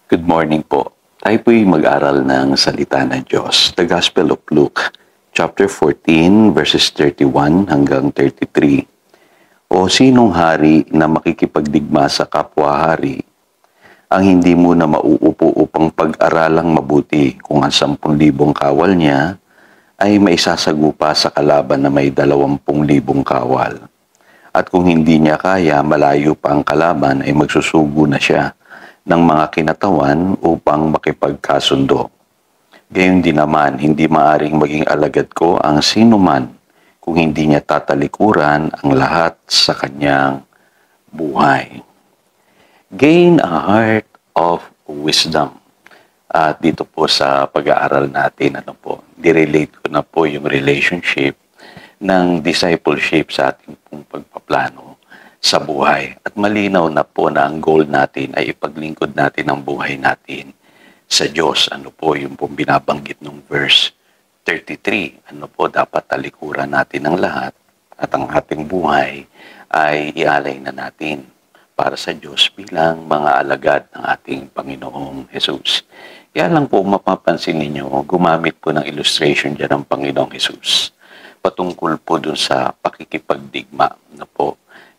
Good morning po. Tayo po'y mag-aral ng salita ng Diyos. The Gospel of Luke, chapter 14, verses 31 hanggang 33. O sinong hari na makikipagdigma sa kapwa-hari ang hindi muna mauupo upang pag-aralang mabuti kung ang 10,000 kawal niya ay maisasagupa sa kalaban na may 20,000 kawal. At kung hindi niya kaya, malayo pa ang kalaban ay magsusugo na siya ng mga kinatawan upang makipagkasundo. Gayon din naman, hindi maaring maging alagad ko ang sinuman kung hindi niya tatalikuran ang lahat sa kanyang buhay. Gain a heart of wisdom. At dito po sa pag-aaral natin, direlate ko na po yung relationship ng discipleship sa ating pong pagpaplano sa buhay. At malinaw na po na ang goal natin ay ipaglingkod natin ang buhay natin sa Diyos. Yung pong binabanggit ng verse 33. Dapat talikuran natin ang lahat at ang ating buhay ay ialay na natin para sa Diyos bilang mga alagad ng ating Panginoong Jesus. Kaya lang po mapapansin ninyo, gumamit po ng illustration dyan ng Panginoong Jesus. Patungkol po dun sa pakikipagdigma.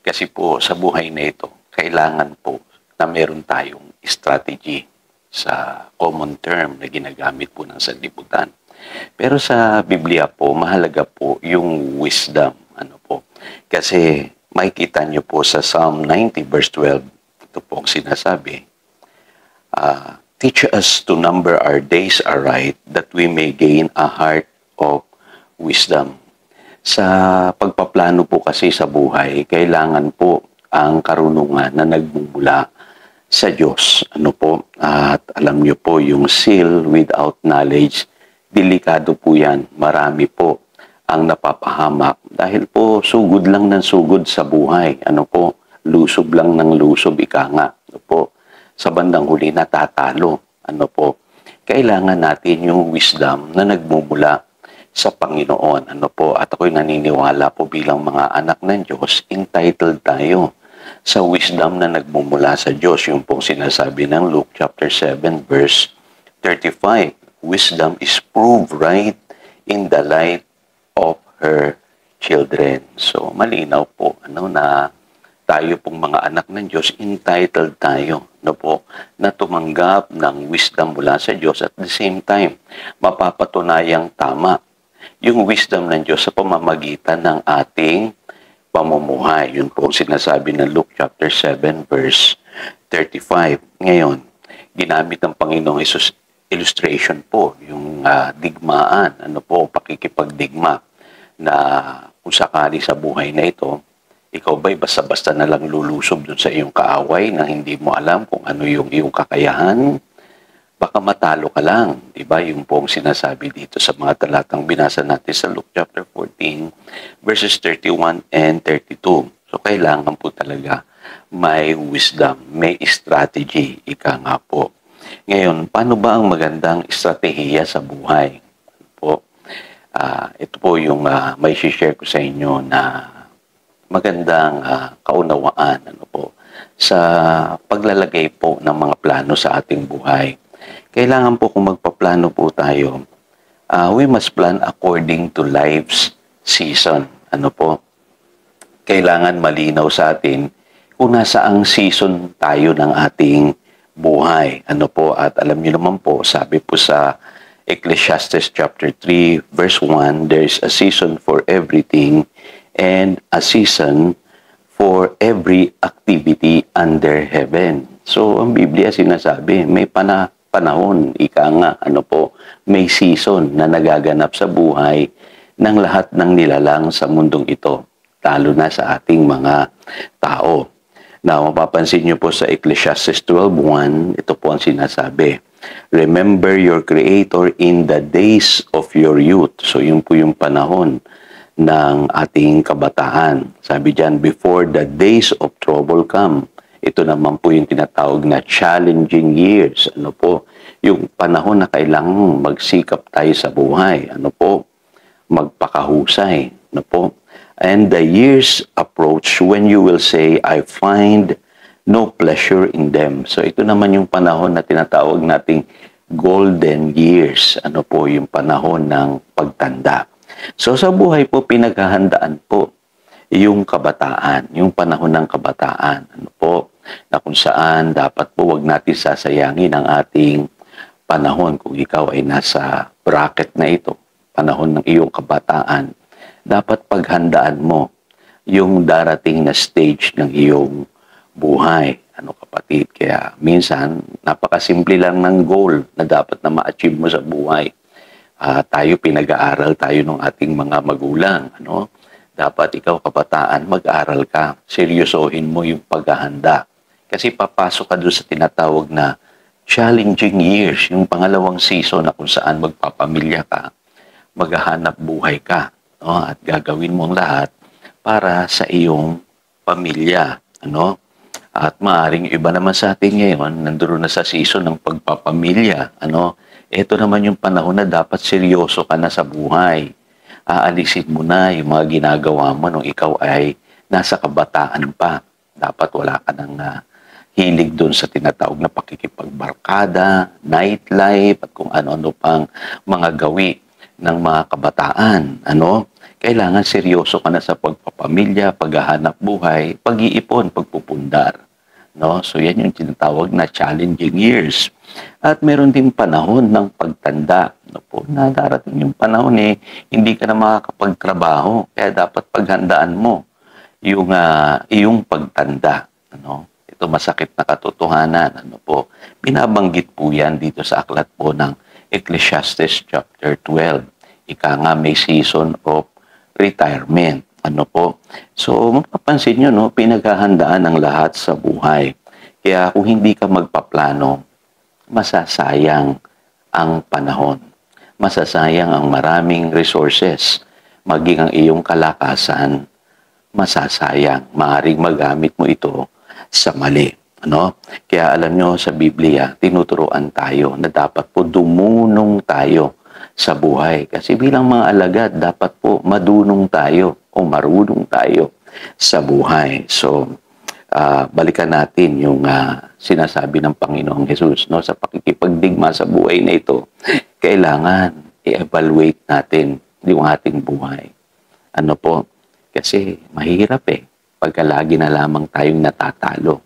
Kasi po sa buhay na ito, kailangan po na meron tayong strategy sa common term na ginagamit po ng sanlibutan. Pero sa Biblia po, mahalaga po yung wisdom. Kasi makikita nyo po sa Psalm 90 verse 12, ito po ang sinasabi, teach us to number our days aright that we may gain a heart of wisdom. Sa pagpaplano po kasi sa buhay, kailangan po ang karunungan na nagmumula sa Diyos. At alam niyo po, yung seal without knowledge, delikado po yan. Marami po ang napapahamak. Dahil po, sugod lang ng sugod sa buhay. Lusob lang ng lusob, ika nga. Sa bandang huli, natatalo. Kailangan natin yung wisdom na nagmumula sa Panginoon. At ako'y naniniwala po bilang mga anak ng Diyos, entitled tayo sa wisdom na nagmumula sa Diyos. Yung pong sinasabi ng Luke chapter 7 verse 35. Wisdom is proved right in the light of her children. So malinaw po na tayo pong mga anak ng Diyos, entitled tayo na tumanggap ng wisdom mula sa Diyos. At the same time, mapapatunayang tama yung wisdom ng Diyos sa pamamagitan ng ating pamumuhay. Yun po sinasabi ng Luke chapter 7 verse 35. Ngayon, ginamit ng Panginoong Hesus illustration po, yung digmaan, pakikipagdigma, na kung sakali sa buhay na ito, ikaw ba'y basta-basta na lang lulusob dun sa iyong kaaway na hindi mo alam kung ano yung iyong kakayahan? Baka matalo ka lang, di ba? Yung pong sinasabi dito sa mga talatang binasa natin sa Luke chapter 14, verses 31 and 32. So, kailangan po talaga may wisdom, may strategy, ika nga po. Ngayon, paano ba ang magandang estratehiya sa buhay? Ito po yung may share ko sa inyo na magandang kaunawaan sa paglalagay po ng mga plano sa ating buhay. Kailangan po kung magpaplano po tayo, we must plan according to life's season. Kailangan malinaw sa atin kung nasaang season tayo ng ating buhay. At alam niyo naman po, sabi po sa Ecclesiastes chapter 3 verse 1, there is a season for everything and a season for every activity under heaven. So, ang Biblia sinasabi, may panahon, ika nga, may season na nagaganap sa buhay ng lahat ng nilalang sa mundong ito, lalo na sa ating mga tao. Now, mapapansin niyo po sa Ecclesiastes 12:1, ito po ang sinasabi, remember your Creator in the days of your youth. So, yun po yung panahon ng ating kabataan. Sabi diyan, before the days of trouble come. Ito naman po yung tinatawag na challenging years. Yung panahon na kailangang magsikap tayo sa buhay. Magpakahusay. And the years approach when you will say, I find no pleasure in them. So ito naman yung panahon na tinatawag nating golden years. Ano po yung panahon ng pagtanda. So sa buhay po, pinaghahandaan po yung kabataan, yung panahon ng kabataan. Ano po, na kung saan dapat po wag natin sasayangin ang ating panahon. Kung ikaw ay nasa bracket na ito, panahon ng iyong kabataan, dapat paghandaan mo yung darating na stage ng iyong buhay. Ano kapatid? Kaya minsan, napakasimple lang ng goal na dapat na ma-achieve mo sa buhay. Tayo pinag-aaral tayo ng ating mga magulang. Ano? Dapat ikaw kabataan, mag-aral ka. Seryosohin mo yung paghahanda. Kasi papasok ka doon sa tinatawag na challenging years, yung pangalawang season na kung saan magpapamilya ka, maghahanap buhay ka, no? At gagawin mong lahat para sa iyong pamilya. Ano? At maaaring iba naman sa atin ngayon, nandoon na sa season ng pagpapamilya. Ano? Ito naman yung panahon na dapat seryoso ka na sa buhay. Aalisin mo na yung mga ginagawa mo nung ikaw ay nasa kabataan pa. Dapat wala ka ng hilig doon sa tinatawag na pakikipagbarkada, nightlife, at kung ano-ano pang mga gawi ng mga kabataan. Ano? Kailangan seryoso ka na sa pagpapamilya, paghahanap buhay, pag-iipon, pagpupundar. No? So yan yung tinatawag na challenging years. At meron din panahon ng pagtanda. No po, na darating yung panahon hindi ka na makakapagtrabaho. Kaya dapat paghandaan mo yung iyong pagtanda. Ano? Ito masakit na katotohanan. Ano po? Binabanggit po yan dito sa aklat po ng Ecclesiastes chapter 12. Ika nga may season of retirement. Ano po? So, mapapansin nyo, no, pinaghahandaan ang lahat sa buhay. Kaya kung hindi ka magpaplano, masasayang ang panahon. Masasayang ang maraming resources. Maging ang iyong kalakasan, masasayang. Maaring magamit mo ito sa mali. Ano? Kaya alam nyo, sa Biblia, tinuturuan tayo na dapat po dumunong tayo sa buhay. Kasi bilang mga alagad, dapat po madunong tayo o marunong tayo sa buhay. So, balikan natin yung sinasabi ng Panginoong Jesus, no? Sa pakikipagdigma sa buhay na ito, kailangan i-evaluate natin yung ating buhay. Ano po? Kasi mahirap pagka lagi na lamang tayong natatalo.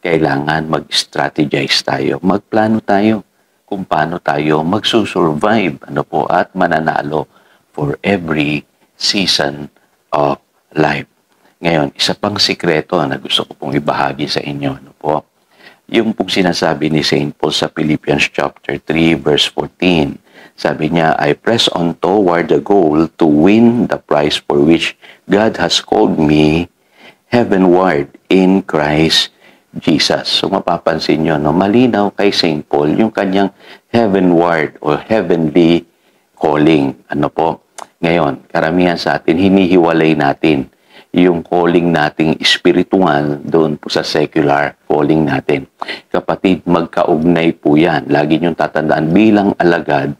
Kailangan mag-strategize tayo, magplano tayo kung paano tayo magsusurvive, ano po, at mananalo for every season of life. Ngayon, isa pang sikreto na gusto ko pong ibahagi sa inyo, ano po, yung pong sinasabi ni St. Paul sa Philippians chapter 3 verse 14. Sabi niya, I press on toward the goal to win the prize for which God has called me heavenward in Christ Jesus. So mapapansin nyo, no, malinaw kay St. Paul yung kanyang heavenward or heavenly calling. Ano po? Ngayon, karamihan sa atin, hinihiwalay natin yung calling nating spiritual doon po sa secular calling natin. Kapatid, magkaugnay po yan. Lagi niyong tatandaan bilang alagad,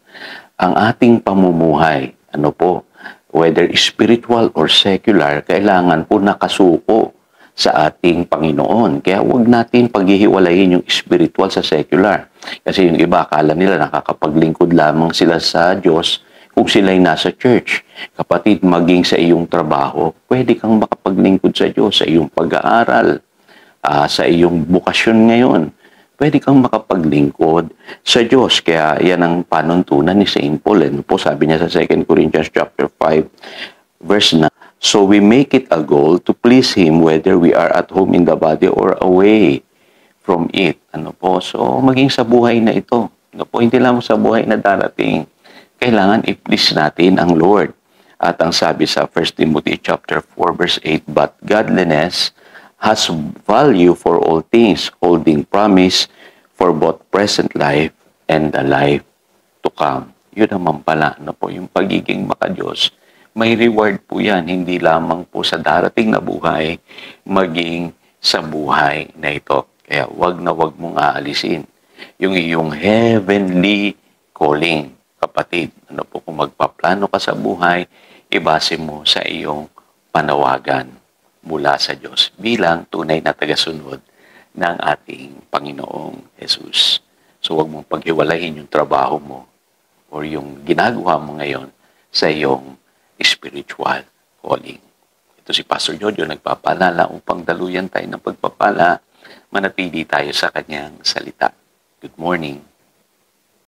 ang ating pamumuhay, ano po, whether spiritual or secular, kailangan po nakasuko sa ating Panginoon. Kaya huwag natin paghihiwalayin yung spiritual sa secular. Kasi yung iba, akala nila nakakapaglingkod lamang sila sa Diyos kung sila'y nasa church. Kapatid, maging sa iyong trabaho, pwede kang makapaglingkod sa Diyos, sa iyong pag-aaral, sa iyong bukasyon ngayon. Pwede kang makapaglingkod sa Diyos. Kaya yan ang panuntunan ni St. Paul. Ano po, sabi niya sa 2 Corinthians chapter 5, verse 9, so we make it a goal to please Him whether we are at home in the body or away from it. Ano po? So, maging sa buhay na ito. Ano po? Hindi lang sa buhay na darating. Kailangan i-please natin ang Lord. At ang sabi sa 1 Timothy chapter 4 verse 8, but godliness has value for all things, holding promise for both present life and the life to come. Yun naman pala, ano po, yung pagiging makadiyos. May reward po yan, hindi lamang po sa darating na buhay, maging sa buhay na ito. Kaya wag na wag mong aalisin yung iyong heavenly calling, kapatid. Ano po, kung magpaplano ka sa buhay, ibase mo sa iyong panawagan mula sa Diyos bilang tunay na tagasunod ng ating Panginoong Jesus. So huwag mong paghiwalayin yung trabaho mo or yung ginagawa mo ngayon sa iyong spiritual calling. Ito si Pastor Jojo nagpapaalala upang daluyan tayo ng pagpapala, manatili tayo sa kanyang salita. Good morning.